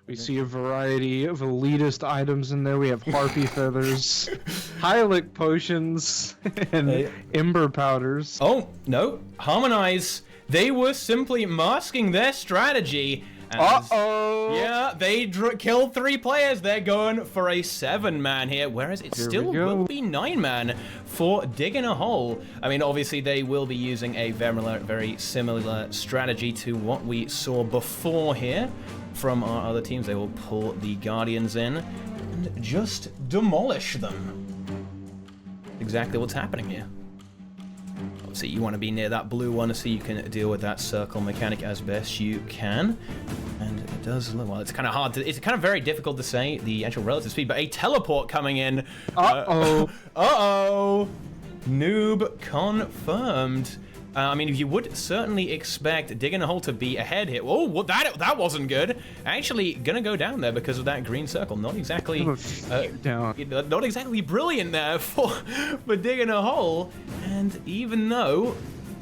We see a variety of elitist items in there. We have harpy feathers, Hylic potions, and ember powders. Oh, no. Harmonise. They were simply masking their strategy. Uh-oh! Yeah, they killed 3 players. They're going for a 7-man here, whereas it still will be 9-man for digging a hole. I mean, obviously, they will be using a very similar strategy to what we saw before here from our other teams. They will pull the Guardians in and just demolish them. Exactly what's happening here. Obviously, you want to be near that blue one so you can deal with that circle mechanic as best you can. And it does look, well, it's kind of hard to, it's kind of very difficult to say the actual relative speed, but a teleport coming in. Uh-oh. Uh-oh. Noob confirmed. I mean, you would certainly expect Diggin' a Hole to be ahead here. Oh, well, that wasn't good. Actually, gonna go down there because of that green circle. Not exactly not exactly brilliant there for Diggin' a Hole. And even though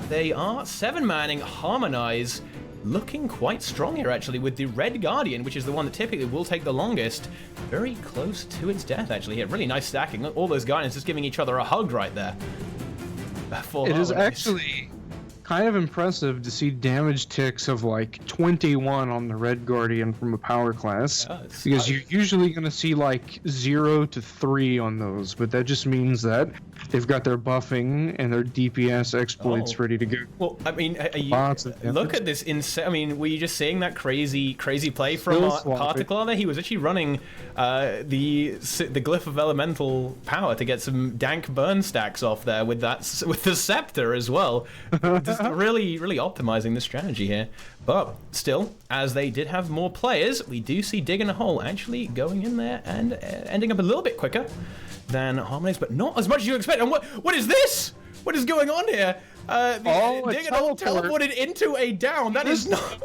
they are 7-manning Harmonise, looking quite strong here actually with the Red Guardian, which is the one that typically will take the longest, very close to its death actually here. Really nice stacking. Look, all those Guardians just giving each other a hug right there. It is actually kind of impressive to see damage ticks of like 21 on the Red Guardian from a power class, because you're usually going to see like 0 to 3 on those, but that just means that they've got their buffing and their DPS exploits ready to go. Well, I mean, look at this insane. I mean, were you just seeing that crazy play from Particle there? He was actually running the Glyph of Elemental Power to get some dank burn stacks off there with the Scepter as well. Just really optimizing the strategy here. But still, as they did have more players, we do see Diggin' a Hole actually going in there and ending up a little bit quicker than Harmonise, but not as much as you expect. And what is this? What is going on here? Diggin' a Hole teleported into a down. That is not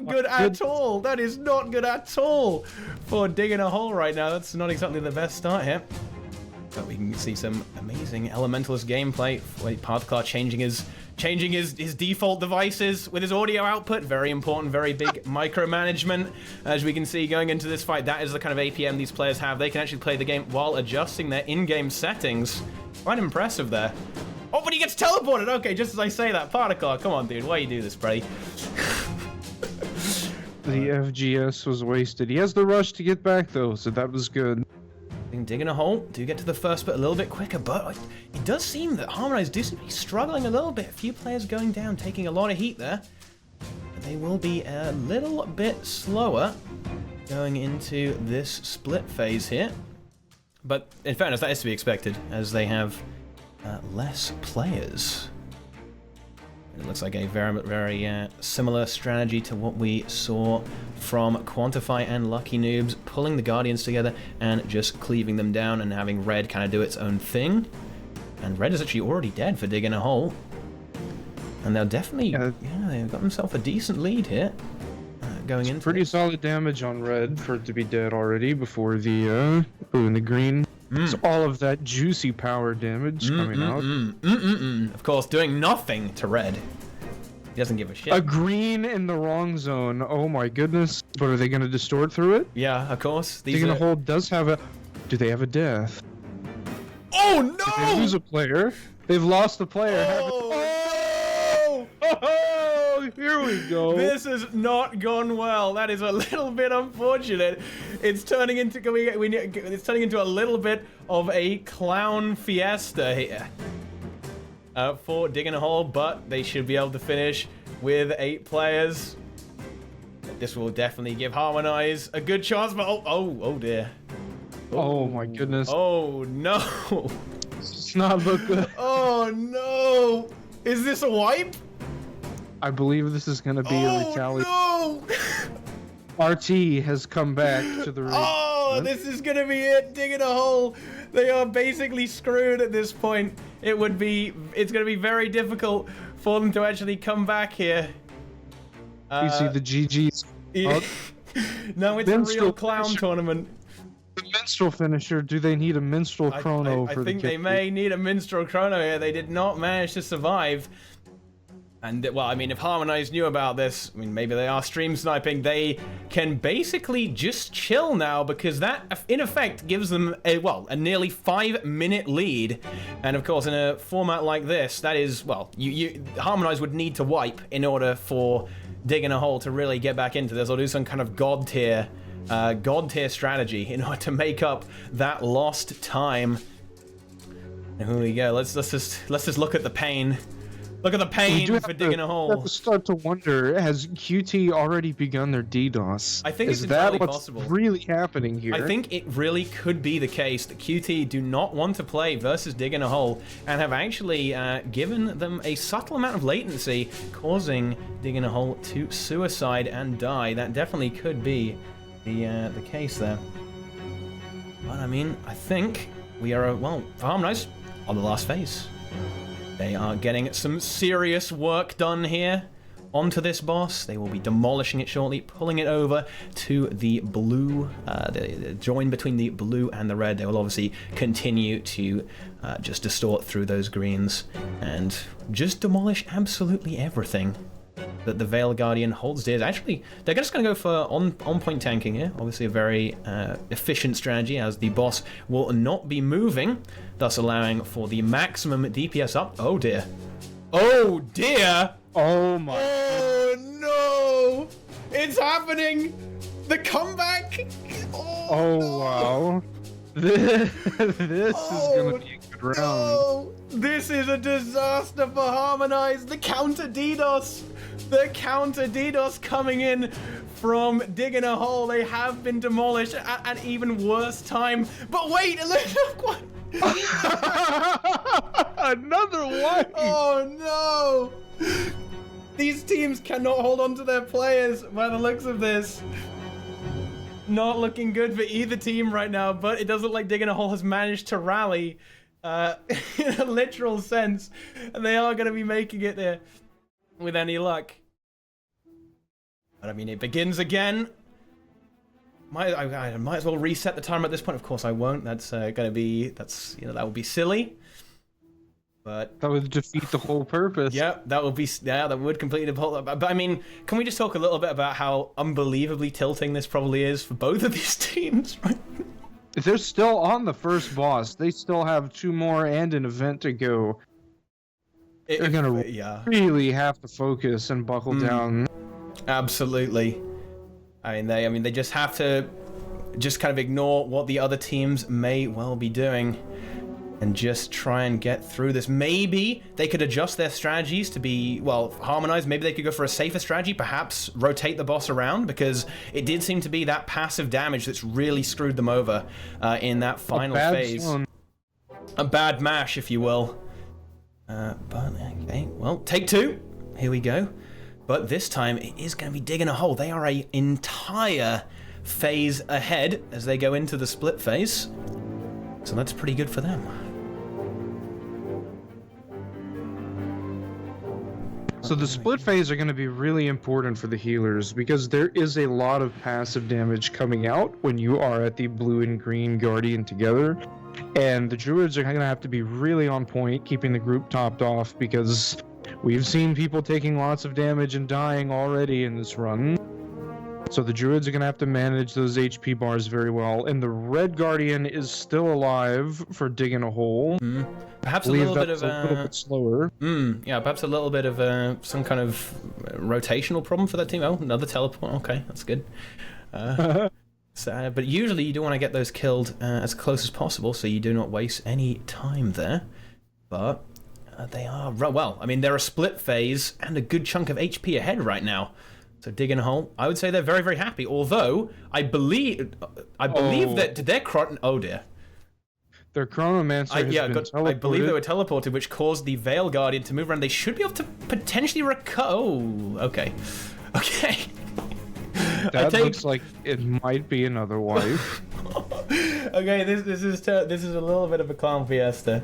good at all. That is not good at all for Diggin' a Hole right now. That's not exactly the best start here. But we can see some amazing Elementalist gameplay. Particle changing his default devices with his audio output. Very important, very big micromanagement. As we can see going into this fight, that is the kind of APM these players have. They can actually play the game while adjusting their in-game settings. Quite impressive there. Oh, but he gets teleported! Okay, just as I say that. Particle, come on, dude. Why you do this, buddy? The FGS was wasted. He has the rush to get back, though, so that was good. Digging a hole, do get to the first bit a little bit quicker, but it does seem that Harmonise do seem to be struggling a little bit. A few players going down, taking a lot of heat there. But they will be a little bit slower going into this split phase here. But in fairness, that is to be expected, as they have less players. It looks like a very similar strategy to what we saw from Quantify and Lucky Noobs, pulling the Guardians together and just cleaving them down and having Red kind of do its own thing. And Red is actually already dead for Digging a Hole. And they'll definitely, they've got themselves a decent lead here. Going into pretty solid damage on Red for it to be dead already before the blue and the green. It's all of that juicy power damage coming out. Of course, doing nothing to Red. He doesn't give a shit. A green in the wrong zone. Oh my goodness. But are they going to distort through it? Yeah, of course. Diggin' a Hole does have a... Do they have a death? Oh no! Did they lose a player? They've lost a player. Oh, here we go. This has not gone well. That is a little bit unfortunate. It's turning into a little bit of a clown fiesta here for Digging a Hole, but they should be able to finish with 8 players. This will definitely give Harmonise a good chance, but oh dear. Oh my goodness. Oh no. It's not look good. Oh no. Is this a wipe? I believe this is going to be a retaliation. Oh no! RT has come back to the Oh, this is going to be it. Digging a Hole. They are basically screwed at this point. It's going to be very difficult for them to actually come back here. You see the GG's. No, it's a real clown tournament. The minstrel finisher, do they need a minstrel chrono for the I think they may need a minstrel chrono here. They did not manage to survive. And, well, I mean, if Harmonise knew about this, I mean, maybe they are stream sniping, they can basically just chill now, because that, in effect, gives them a nearly 5-minute lead. And, of course, in a format like this, that is, well, Harmonise would need to wipe in order for Diggin a Hole to really get back into this, or do some kind of god tier strategy in order to make up that lost time. And here we go. Let's just look at the pain. Look at the pain for Diggin a Hole. I have to start to wonder, has QT already begun their DDoS? I think it's entirely possible. Is that what's really happening here? I think it really could be the case that QT do not want to play versus Diggin a Hole, and have actually given them a subtle amount of latency, causing Diggin a Hole to suicide and die. That definitely could be the case there. But I mean, I think we are, well, for Harmonise, on the last phase. They are getting some serious work done here onto this boss. They will be demolishing it shortly, pulling it over to the blue, the join between the blue and the red. They will obviously continue to just distort through those greens and just demolish absolutely everything that the Vale Guardian holds dear. Actually, they're just going to go for on-point tanking here. Obviously a very efficient strategy, as the boss will not be moving, thus allowing for the maximum DPS up. Oh dear. Oh dear! Oh my. Oh no! It's happening! The comeback! Oh no. Wow. This is going to be a good round. No. This is a disaster for Harmonise. The counter DDoS! The counter DDoS coming in from Diggin a Hole. They have been demolished at an even worse time. But wait, look, another one! Oh no! These teams cannot hold on to their players by the looks of this. Not looking good for either team right now, but it does look like Diggin a Hole has managed to rally in a literal sense, and they are going to be making it there with any luck. But I mean, it begins again. I might as well reset the timer at this point. Of course I won't. That's that would be silly. But that would defeat the whole purpose. Yeah, that would complete the whole. But I mean, can we just talk a little bit about how unbelievably tilting this probably is for both of these teams? Right? They're still on the first boss. They still have 2 more and an event to go. They're gonna really have to focus and buckle down. Absolutely. I mean, they just have to just kind of ignore what the other teams may well be doing and just try and get through this. Maybe they could adjust their strategies to be, well, Harmonise. Maybe they could go for a safer strategy, perhaps rotate the boss around, because it did seem to be that passive damage that's really screwed them over in that final phase. A bad mash, if you will. But, okay, well, take 2. Here we go. But this time, it is going to be Diggin a Hole. They are an entire phase ahead as they go into the split phase. So that's pretty good for them. So the split phase are going to be really important for the healers, because there is a lot of passive damage coming out when you are at the blue and green Guardian together. And the Druids are going to have to be really on point, keeping the group topped off, because we've seen people taking lots of damage and dying already in this run. So the Druids are going to have to manage those HP bars very well. And the Red Guardian is still alive for Diggin a Hole. Perhaps a little bit slower. Yeah, perhaps a little bit of some kind of rotational problem for that team. Oh, another teleport. Okay, that's good. But usually you do want to get those killed as close as possible, so you do not waste any time there. But they are, well, I mean, they're a split phase and a good chunk of HP ahead right now. So Diggin a Hole, I would say they're very, very happy. Although I believe that their oh dear, their Chronomancer has been teleported. I believe they were teleported, which caused the Vale Guardian to move around. They should be able to potentially recover. Oh, okay. That looks like it might be another wife. Okay, this is a little bit of a clown fiesta.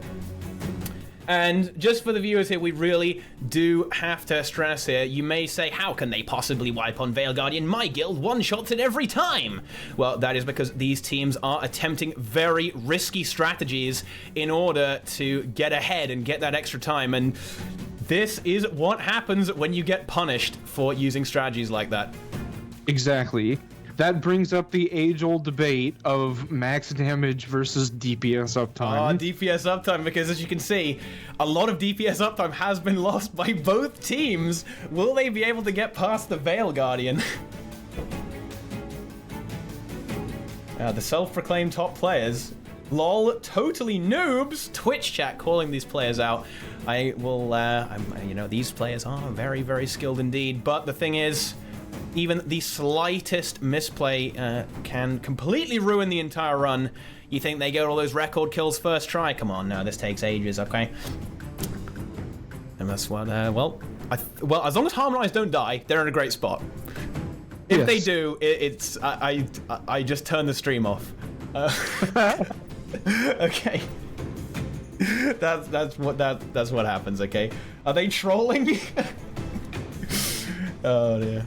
And just for the viewers here, we really do have to stress here, you may say, how can they possibly wipe on Vale Guardian? My guild one-shots it every time. Well, that is because these teams are attempting very risky strategies in order to get ahead and get that extra time. And This is what happens when you get punished for using strategies like that. Exactly. That brings up the age-old debate of max damage versus DPS uptime. DPS uptime, because as you can see, a lot of DPS uptime has been lost by both teams. Will they be able to get past the Vale Guardian? The self-proclaimed top players. Lol, totally noobs. Twitch chat calling these players out. I will, you know, these players are very, very skilled indeed. But the thing is, even the slightest misplay can completely ruin the entire run. You think they get all those record kills first try? Come on, no, this takes ages, okay? And that's what, well, as long as Harmonise don't die, they're in a great spot. If they do, I just turn the stream off. Okay. That's what happens, okay? Are they trolling? Oh dear.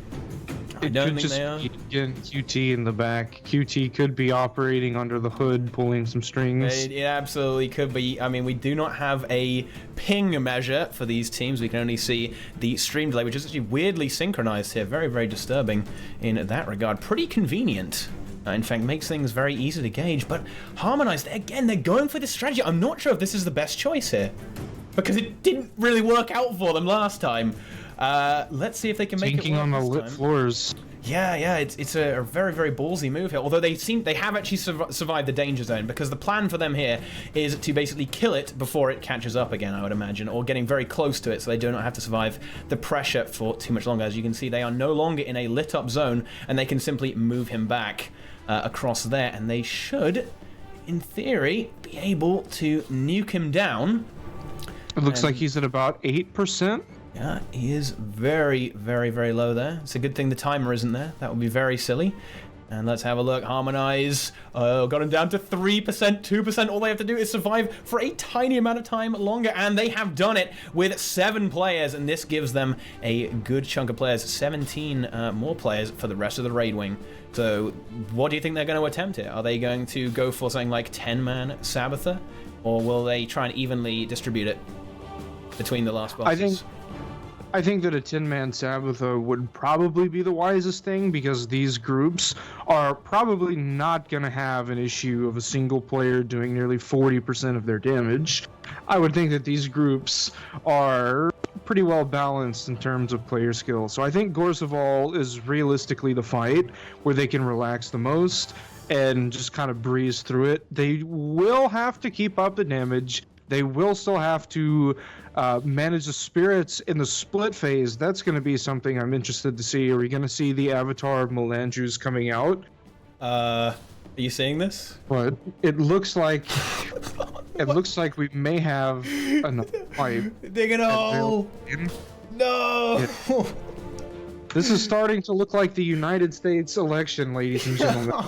I don't think they are. Again, QT in the back. QT could be operating under the hood, pulling some strings. It absolutely could be. I mean, we do not have a ping measure for these teams. We can only see the stream delay, which is actually weirdly synchronized here. Very, very disturbing in that regard. Pretty convenient. In fact, makes things very easy to gauge. But Harmonise, again, they're going for this strategy. I'm not sure if this is the best choice here, because it didn't really work out for them last time. Let's see if they can make it work on the this lit time. floors. Yeah, it's a very, very ballsy move here. Although they have actually survived the danger zone, because the plan for them here is to basically kill it before it catches up again, I would imagine, or getting very close to it so they do not have to survive the pressure for too much longer. As you can see, they are no longer in a lit up zone, and they can simply move him back across there, and they should, in theory, be able to nuke him down. It looks like he's at about 8%. Yeah, he is very, very, very low there. It's a good thing the timer isn't there. That would be very silly. And let's have a look. Harmonise. Got him down to 3%, 2%. All they have to do is survive for a tiny amount of time longer. And they have done it with 7 players. And this gives them a good chunk of players. 17 more players for the rest of the raid wing. So what do you think they're going to attempt here? Are they going to go for something like 10-man Sabbather? Or will they try and evenly distribute it between the last bosses? I think that a 10-man Sabbather would probably be the wisest thing, because these groups are probably not going to have an issue of a single player doing nearly 40% of their damage. I would think that these groups are pretty well balanced in terms of player skill. So I think Gorzaval is realistically the fight where they can relax the most and just kind of breeze through it. They will have to keep up the damage. They will still have to manage the spirits in the split phase. That's going to be something I'm interested to see. Are we going to see the avatar of Melandrews coming out? Are you seeing this? But it looks like looks like we may have another fight. Diggin a hole. No. Yeah. This is starting to look like the United States election, ladies and gentlemen.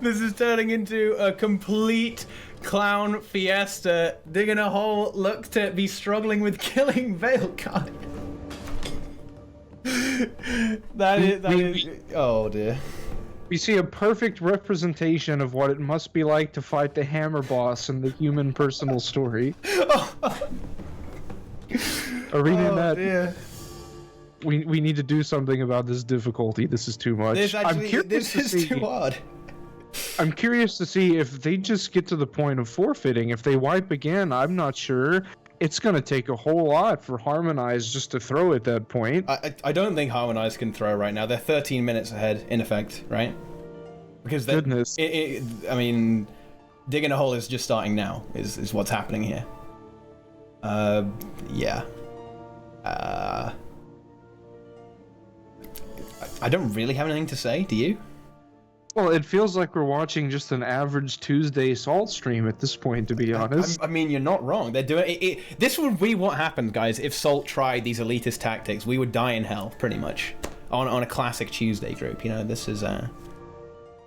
This is turning into a complete clown fiesta. Diggin a hole look to be struggling with killing Vale Guard. That is oh dear. We see a perfect representation of what it must be like to fight the Hammer Boss in the human personal story. ArenaNet. Dear. We need to do something about this difficulty. This is too much. This is too hard. I'm curious to see if they just get to the point of forfeiting. If they wipe again, I'm not sure. It's going to take a whole lot for Harmonise just to throw at that point. I don't think Harmonise can throw right now. They're 13 minutes ahead, in effect, right? Because goodness. I mean, Diggin a hole is just starting now, is what's happening here. Yeah. I don't really have anything to say, do you? Well, it feels like we're watching just an average Tuesday Salt stream at this point, to be honest. I mean, you're not wrong. They're doing it. This would be what happened, guys, if Salt tried these elitist tactics. We would die in hell, pretty much, on a classic Tuesday group. You know, this is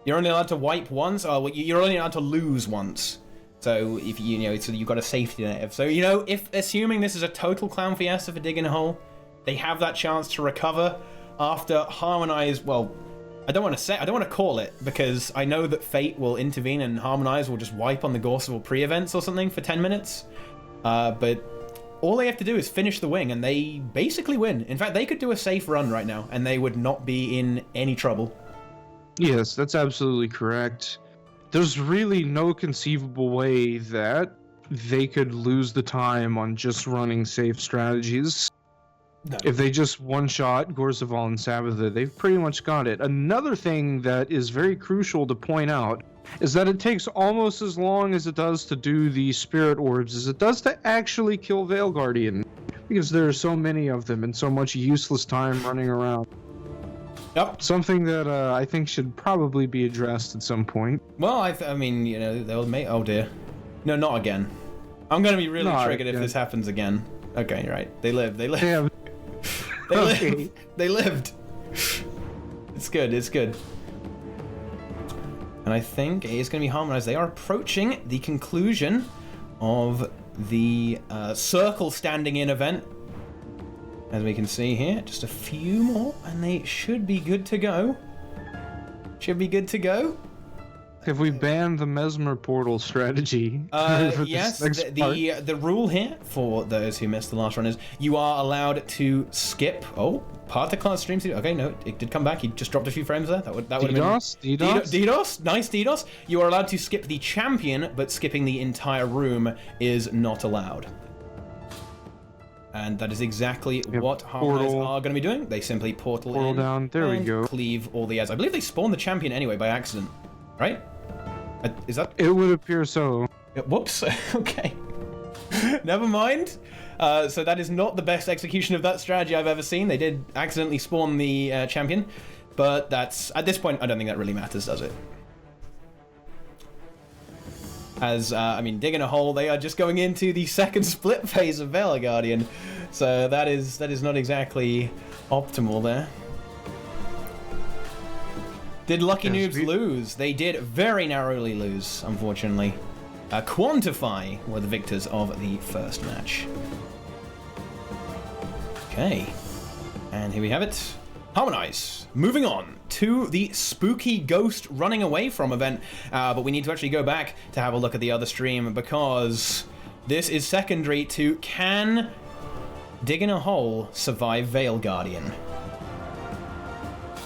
you're only allowed to wipe once. Oh, you're only allowed to lose once. So if you know, so you've got a safety net. So you know, if assuming this is a total clown fiesta for Diggin a hole, they have that chance to recover after Harmonise. Well, I don't want to call it, because I know that Fate will intervene and Harmonise will just wipe on the Gorsaval pre-events or something for 10 minutes. But all they have to do is finish the wing, and they basically win. In fact, they could do a safe run right now, and they would not be in any trouble. Yes, that's absolutely correct. There's really no conceivable way that they could lose the time on just running safe strategies. No. If they just one-shot Gorzaval and Sabbatha, they've pretty much got it. Another thing that is very crucial to point out is that it takes almost as long as it does to do the Spirit Orbs as it does to actually kill Vale Guardian, because there are so many of them and so much useless time running around. Yep. Something that I think should probably be addressed at some point. Well, I mean, you know, they'll make... Oh, dear. No, not again. I'm going to be really triggered if this happens again. Okay, you're right. They live. They live. Yeah. They lived. They lived. It's good. It's good. And I think it is going to be Harmonise. They are approaching the conclusion of the circle standing in event. As we can see here, just a few more, and they should be good to go. Should be good to go. Have we banned the Mesmer portal strategy? Yes, the rule here, for those who missed the last run, is you are allowed to skip... Oh, Particlar streams... Okay, no, it did come back. He just dropped a few frames there. That would have been... DDoS? Nice DDoS. You are allowed to skip the champion, but skipping the entire room is not allowed. And that is exactly what Harmonise are going to be doing. They simply portal in down. There we go. Cleave all the ads. I believe they spawned the champion anyway by accident, right? Is that? It would appear so. Whoops. Okay. Never mind. So that is not the best execution of that strategy I've ever seen. They did accidentally spawn the champion, but that's at this point I don't think that really matters, does it? As I mean, digging a hole, they are just going into the second split phase of Vale Guardian, so that is not exactly optimal there. Did Lucky Noobs lose? They did very narrowly lose, unfortunately. Quantify were the victors of the first match. Okay, and here we have it. Harmonise. Moving on to the spooky ghost running away from event, but we need to actually go back to have a look at the other stream, because this is secondary to can Diggin a Hole survive Vale Guardian?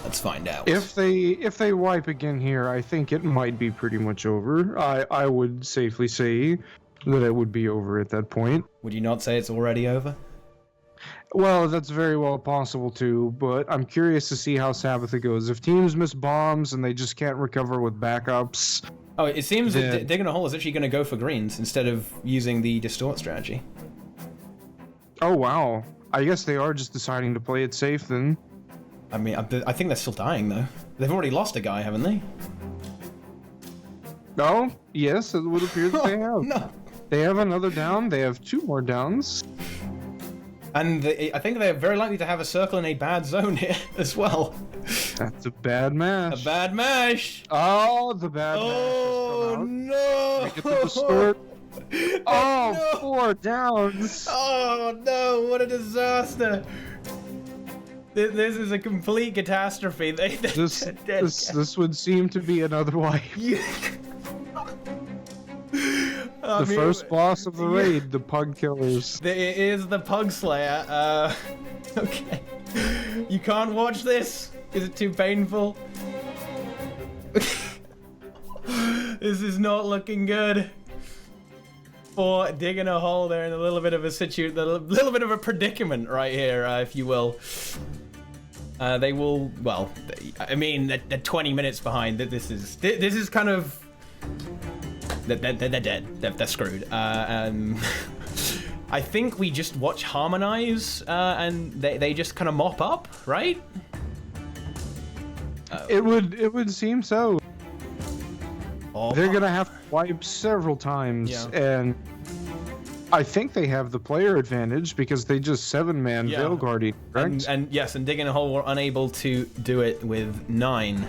Let's find out. If they wipe again here, I think it might be pretty much over. I would safely say that it would be over at that point. Would you not say it's already over? Well, that's very well possible too, but I'm curious to see how Sabbatha goes. If teams miss bombs and they just can't recover with backups... Oh, it seems that Diggin a Hole is actually going to go for greens instead of using the distort strategy. Oh, wow. I guess they are just deciding to play it safe then. I mean, I think they're still dying, though. They've already lost a guy, haven't they? Oh, yes, it would appear that they have. No. They have another down. They have 2 more downs. And I think they're very likely to have a circle in a bad zone here as well. That's a bad mash. A bad mash. Oh, the bad mash. Oh, no. Make it to the start. Oh, no. 4 downs. Oh, no. What a disaster. This is a complete catastrophe. This would seem to be another wipe. The first boss of the raid, the Pug Killers. It is the Pug Slayer. Okay. You can't watch this. Is it too painful? This is not looking good. For Digging a Hole, they're in a little bit of a predicament right here, if you will. They will, well, I mean, they're 20 minutes behind. This is kind of... They're dead. They're screwed. I think we just watch Harmonise, and they just kind of mop up, right? It would seem so. Oh, they're gonna have to wipe several times, and I think they have the player advantage because they just 7-man Vale Guardian, correct? And yes, and Digging a Hole were unable to do it with 9.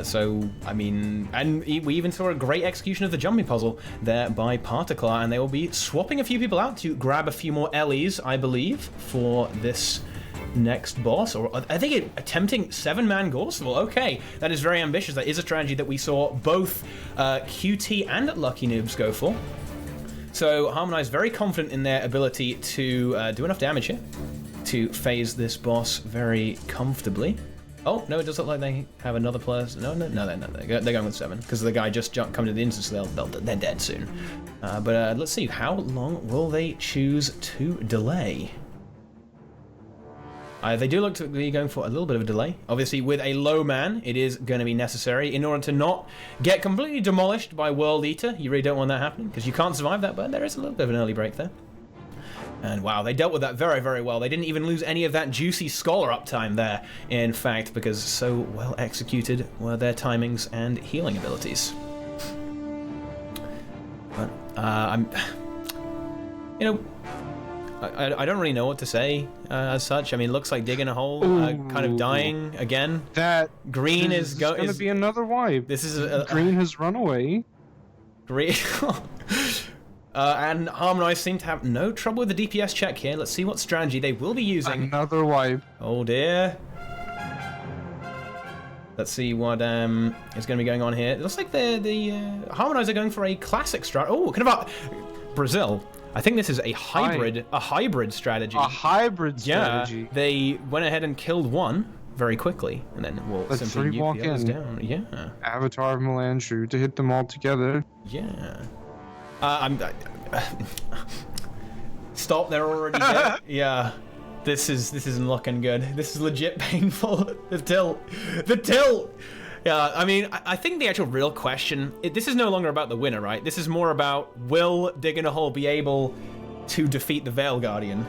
So, I mean, and we even saw a great execution of the jumping puzzle there by Particlar, and they will be swapping a few people out to grab a few more Ellies, I believe, for this next boss. Or I think attempting 7-man Gorseval. Okay, that is very ambitious. That is a strategy that we saw both QT and Lucky Noobs go for. So Harmonise very confident in their ability to do enough damage here to phase this boss very comfortably. Oh, no, it does look like they have another player. No, they're going with 7 because the guy just come to the instance, so they're dead soon. But let's see, how long will they choose to delay? They do look to be going for a little bit of a delay. Obviously, with a low man, it is going to be necessary in order to not get completely demolished by World Eater. You really don't want that happening because you can't survive that, but there is a little bit of an early break there. And wow, they dealt with that very, very well. They didn't even lose any of that juicy scholar uptime there, in fact, because so well executed were their timings and healing abilities. But I don't really know what to say as such. I mean, it looks like Diggin a hole, kind of dying again. That green is going to be another wipe. This is green has run away. Green. And Harmonise seem to have no trouble with the DPS check here. Let's see what strategy they will be using. Another wipe. Oh dear. Let's see what is going to be going on here. It looks like the Harmonise are going for a classic strat. Oh, kind of Brazil. I think this is a hybrid strategy. A hybrid strategy. Yeah, they went ahead and killed one very quickly, and then we'll simply nuke the others down. Yeah. Avatar of Melanchu to hit them all together. Yeah. Stop! They're already dead. Yeah. This isn't looking good. This is legit painful. The tilt. Yeah, I mean, I think the actual real question, this is no longer about the winner, right? This is more about, will Diggin a Hole be able to defeat the Vale Guardian?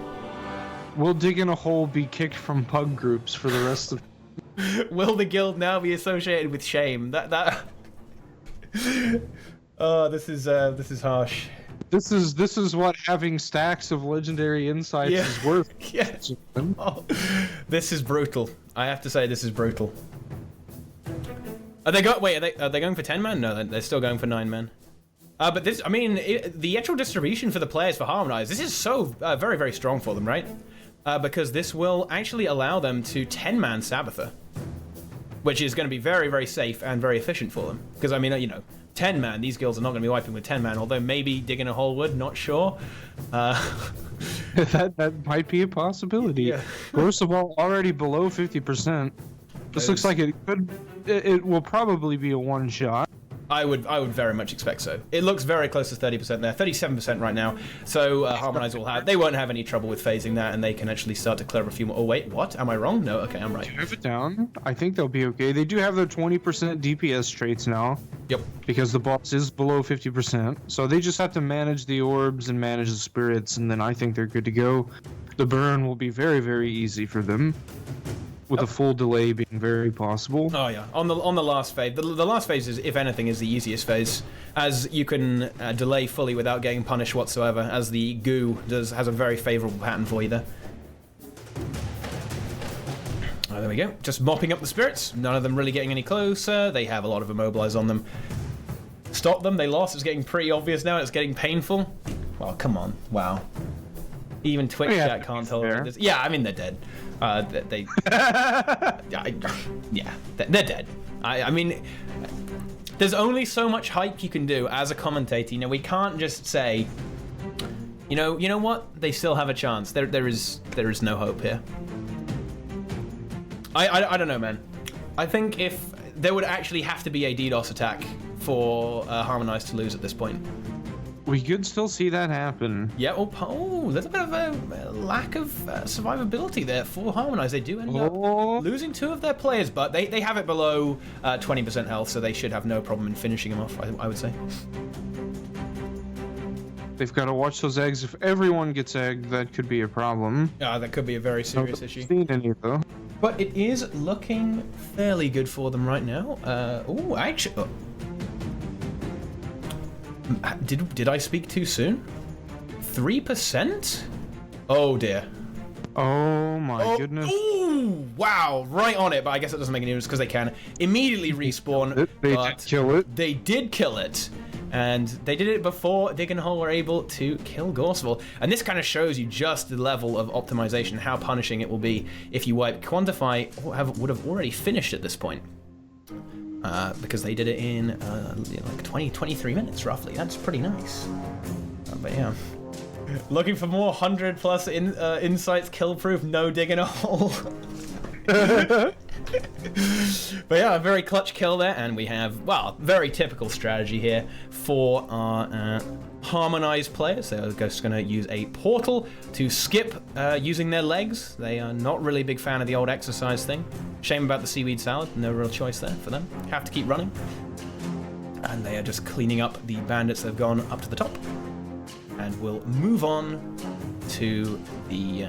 Will Diggin a Hole be kicked from pug groups for the rest of... Will the guild now be associated with shame? Oh, this is harsh. This is what having stacks of legendary insights is worth. Yeah. Oh, this is brutal. I have to say, this is brutal. Are they going for 10 man? No, they're still going for 9 man. But this, I mean, the actual distribution for the players for Harmonise, this is so very, very strong for them, right? Because this will actually allow them to 10 man Sabbather, which is going to be very, very safe and very efficient for them. Because I mean, you know, 10 man, these guilds are not going to be wiping with 10 man, although maybe Diggin a Hole would, not sure. That might be a possibility. Yeah. First of all, already below 50%. This looks like it will probably be a one shot. I would very much expect so. It looks very close to 30% there, 37% right now. So Harmonise they won't have any trouble with phasing that, and they can actually start to clear a few more. Oh wait, what? Am I wrong? No, okay, I'm right. Have it down. I think they'll be okay. They do have their 20% DPS traits now. Yep. Because the boss is below 50%, so they just have to manage the orbs and manage the spirits, and then I think they're good to go. The burn will be very, very easy for them, with a full delay being very possible. Oh yeah, on the last phase. The last phase is, if anything, is the easiest phase, as you can delay fully without getting punished whatsoever, as the goo has a very favourable pattern for you there. Oh, there we go. Just mopping up the spirits. None of them really getting any closer. They have a lot of immobilize on them. Stop them. They lost. It's getting pretty obvious now. It's getting painful. Well, come on. Wow. Even Twitch chat can't tolerate this. Yeah, I mean, they're dead. They're dead. I mean, there's only so much hype you can do as a commentator. You know, we can't just say, you know what? They still have a chance. There is no hope here. I don't know, man. I think if there would actually have to be a DDoS attack for Harmonise to lose at this point. We could still see that happen. Yeah, oh, there's a bit of a lack of survivability there for Harmonise. They do end up losing 2 of their players, but they have it below 20% health, so they should have no problem in finishing them off, I would say. They've got to watch those eggs. If everyone gets egged, that could be a problem. That could be a very serious issue. Seen any, though. But it is looking fairly good for them right now. Actually... Did I speak too soon? 3%? Oh dear. Oh my goodness. Ooh, wow, right on it, but I guess it doesn't make any difference because they can immediately respawn. They did kill it. They did kill it. And they did it before Diggin a Hole were able to kill Gorseville. And this kind of shows you just the level of optimization, how punishing it will be if you wipe. Quantify would have already finished at this point. Because they did it in like 23 minutes roughly. That's pretty nice. But yeah. Looking for more 100+ insights, kill proof, no digging a hole. But yeah, a very clutch kill there, and we have, well, very typical strategy here for our Harmonise players. They're just going to use a portal to skip using their legs. They are not really a big fan of the old exercise thing. Shame about the seaweed salad, no real choice there for them. Have to keep running. And they are just cleaning up the bandits that have gone up to the top. And we'll move on to the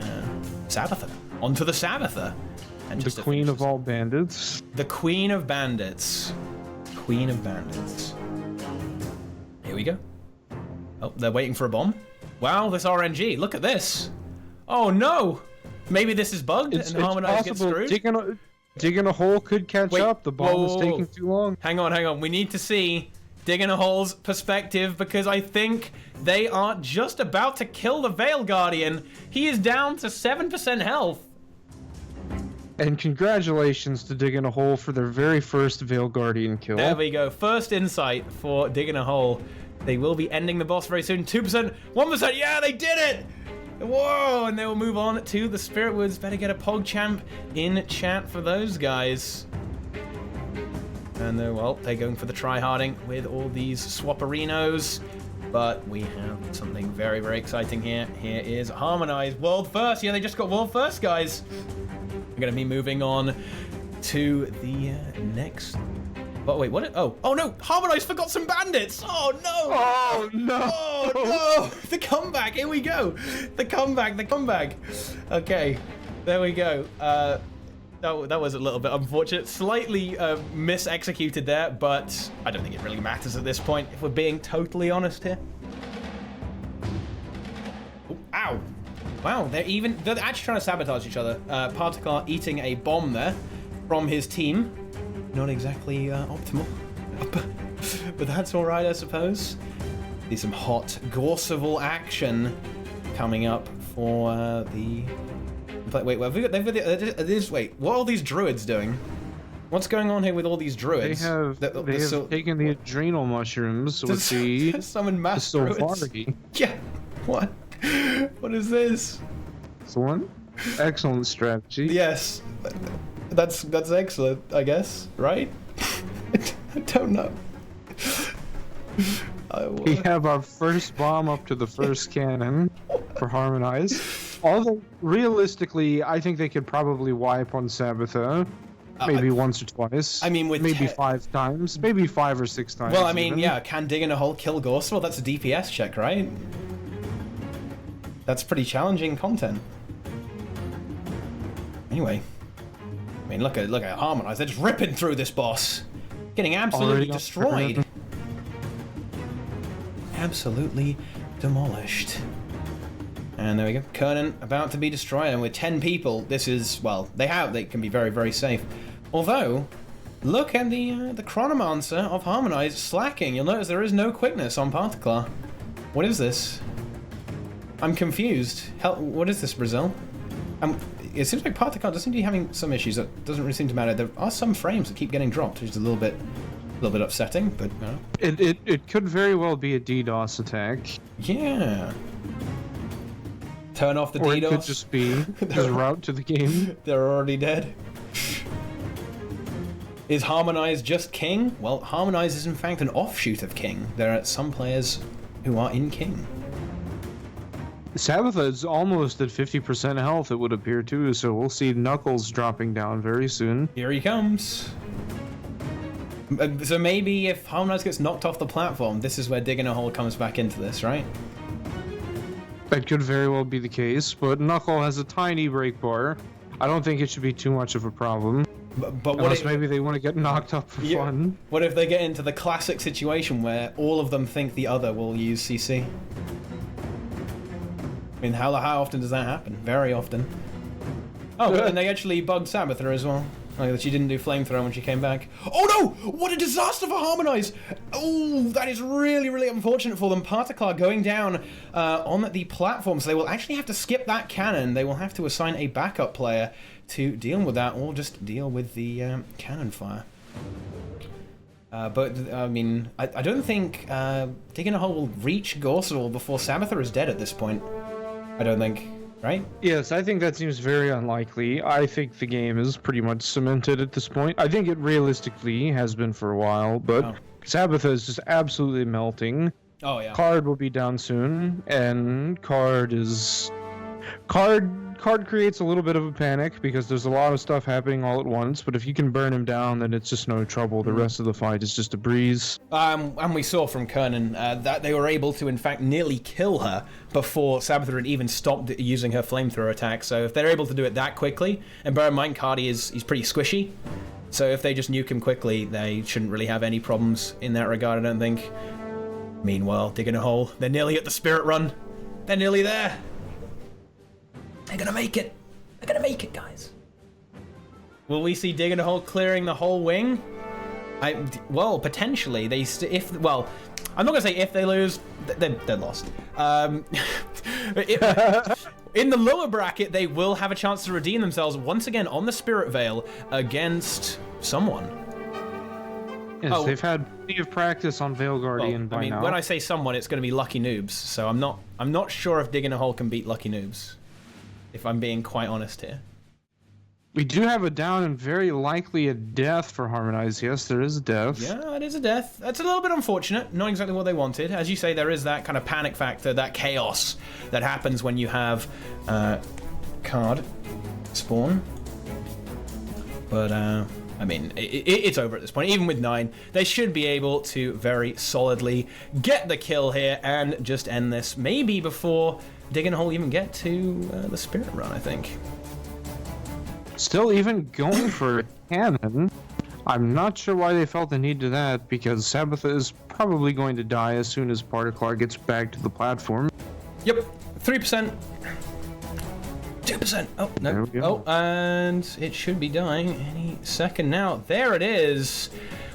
Sabbather. Onto the Sabbather. And the queen of all bandits. The queen of bandits. Queen of bandits. Here we go. Oh, they're waiting for a bomb. Wow, this RNG. Look at this. Oh no! Maybe this is bugged and Harmonise gets screwed. Digging a hole could catch up. The bomb is taking too long. Hang on. We need to see Digging a Hole's perspective, because I think they are just about to kill the Vale Guardian. He is down to 7% health. And congratulations to Digging a Hole for their very first Vale Guardian kill. There we go. First insight for Digging a Hole. They will be ending the boss very soon. 2%, 1%. Yeah, they did it! Whoa! And they will move on to the Spirit Woods. Better get a PogChamp in chat for those guys. And they're going for the tryharding with all these Swapperinos. But we have something very, very exciting here. Here is Harmonise. World first. Yeah, they just got world first, guys. We're going to be moving on to the next... Oh, wait, what? Oh no! Harmonise forgot some bandits! Oh, no! Oh, no! Oh, no! The comeback! Here we go! The comeback! Okay, there we go. That was a little bit unfortunate. Slightly mis-executed there, but I don't think it really matters at this point, if we're being totally honest here. Ooh, ow! Wow, they're actually trying to sabotage each other. Particle eating a bomb there from his team. Not exactly optimal, but that's all right, I suppose. See some hot Gorseval action coming up for the... Wait, what are all these druids doing? What's going on here with all these druids? They have taken the adrenal mushrooms with the summon mass druids. Yeah, what? What is this? This one? Excellent strategy. Yes. That's excellent, I guess, right? I don't know. We have our first bomb up to the first cannon for Harmonise. Although, realistically, I think they could probably wipe on Sabbatha. Maybe once or twice. I mean, with maybe 5 times. Maybe 5 or 6 times. Well, I mean, yeah, can Digging a Hole kill Gorseval? That's a DPS check, right? That's pretty challenging content. Anyway. I mean, look at Harmonise. They're just ripping through this boss. Getting absolutely destroyed. Absolutely demolished. And there we go. Kernan about to be destroyed. And with 10 people, this is, well, they can be very, very safe. Although, look at the Chronomancer of Harmonise slacking. You'll notice there is no quickness on Particle. What is this? I'm confused. What is this, Brazil? It seems like Particle does seem to be having some issues. That doesn't really seem to matter. There are some frames that keep getting dropped, which is a little bit upsetting, but it could very well be a DDoS attack. Yeah. Turn off the DDoS. Or it could just be his route to the game. They're already dead. Is Harmonise just King? Well, Harmonise is in fact an offshoot of King. There are some players who are in King. Sabbatha is almost at 50% health, it would appear, too, so we'll see Knuckles dropping down very soon. Here he comes. So maybe if Harmonise gets knocked off the platform, this is where Digging a Hole comes back into this, right? That could very well be the case, but Knuckle has a tiny break bar. I don't think it should be too much of a problem. But unless maybe they want to get knocked up for fun. What if they get into the classic situation where all of them think the other will use CC? I mean, how often does that happen? Very often. Oh, and they actually bugged Sabbatha as well. Like that she didn't do flamethrower when she came back. Oh no! What a disaster for Harmonise! Oh, that is really, really unfortunate for them. Particle going down on the platform, so they will actually have to skip that cannon. They will have to assign a backup player to deal with that, or just deal with the cannon fire. But, I mean, I don't think Diggin a Hole will reach Gorsel before Sabather is dead at this point. I don't think, right? Yes, I think that seems very unlikely. I think the game is pretty much cemented at this point. I think it realistically has been for a while, but Sabatha is just absolutely melting. Oh, yeah. Card will be down soon, and Card creates a little bit of a panic because there's a lot of stuff happening all at once, but if you can burn him down, then it's just no trouble. The rest of the fight is just a breeze. And we saw from Kernan that they were able to, in fact, nearly kill her before Sabather had even stopped using her flamethrower attack. So if they're able to do it that quickly, and bear in mind, Cardi he's pretty squishy, so if they just nuke him quickly, they shouldn't really have any problems in that regard, I don't think. Meanwhile, Diggin a Hole, they're nearly at the Spirit Run. They're nearly there. They're gonna make it. They're gonna make it, guys. Will we see Diggin a Hole clearing the whole wing? Well, potentially. Well, I'm not gonna say if they lose. They're lost. In the lower bracket, they will have a chance to redeem themselves once again on the Spirit Vale against someone. Yes, they've had plenty of practice on Vale Guardian by now. When I say someone, it's going to be Lucky Noobs. So I'm not sure if Diggin a Hole can beat Lucky Noobs, if I'm being quite honest here. We do have a down and very likely a death for Harmonise. Yes, there is a death. Yeah, it is a death. That's a little bit unfortunate. Not exactly what they wanted. As you say, there is that kind of panic factor, that chaos that happens when you have card spawn. But I mean, it's over at this point. Even with 9, they should be able to very solidly get the kill here and just end this. Maybe before Diggin a Hole even get to the Spirit Run, I think. Still even going for a cannon. I'm not sure why they felt the need to that, because Sabatha is probably going to die as soon as Particlar gets back to the platform. Yep, 3%. 2%. Oh, no. Oh, and it should be dying any second now. There it is.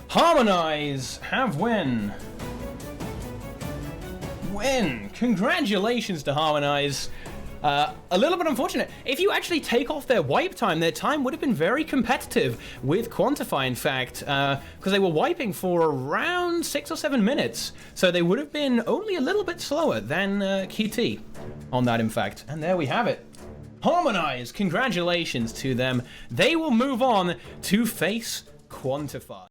Harmonise have win. Congratulations to Harmonise. A little bit unfortunate. If you actually take off their wipe time, their time would have been very competitive with Quantify, in fact, because they were wiping for around 6 or 7 minutes. So they would have been only a little bit slower than QT on that, in fact. And there we have it. Harmonise, congratulations to them. They will move on to face Quantify.